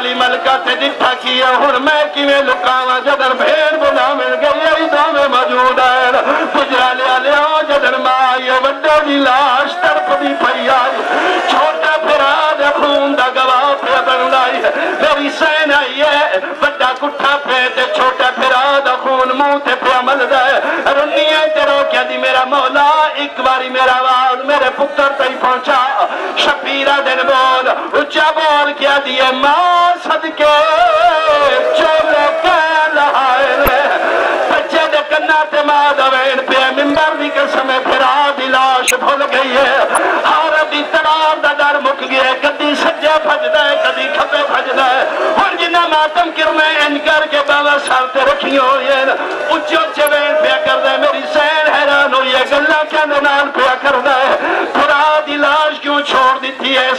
والی ملکہ تے جتھا کیا ہن میں کیویں لکاواں جدن بھیڑ بنا مل گئی ایداں میں موجود ہے گجرا لیا جدن ماں آئی وڈے دی لاش تڑپ دی پئی آئی چھوٹا پھرا دے خون دا گواہ پہ بن لائی میری سین آئی ہے وڈا کٹھا پہ تے چھوٹا پھرا دا خون منہ تے پہ عمل دے رنیاں تے روکیا دی میرا مولا ایک باری میرا آواز میرے پتر تے پہنچا شبیرہ دن بول اچھا بول کیا دیئے ماں صدقے چولے کے لہائے لے بچے دے کنا تے ماں دوین پہ ممبر دی قسم پھرا دی لاش بھول گئی ہے ہارا دی تراب دا در مک گئے کدی سجے بھج دے کدی کھپے بھج دے اور جنہ ماتم کرنے ان کر کے باوا سالتے رکھی ہوئی ہے اچھو چوین پہ کر دے میری سین حیران ہوئی ہے گلہ کیا ننان پہ کر دے پھرا دی لاش کیوں چھوڑ دیتی ہے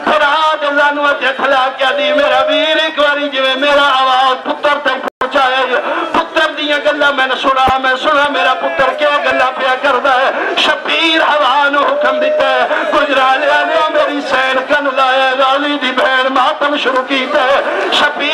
پھرا دی لانوت اخلا کیا دی میرا ویر ایک واری جو میرا آواز پتر تک پہنچایا پتر دیا گلہ میں نے سنا میرا پتر کیا گلہ پہ کر دے شبیر حوانو حکم دیتا ہے گجرا لیا میری سین کن لائے غالی دی بہن ماتم شروع کیتا ہے شبیر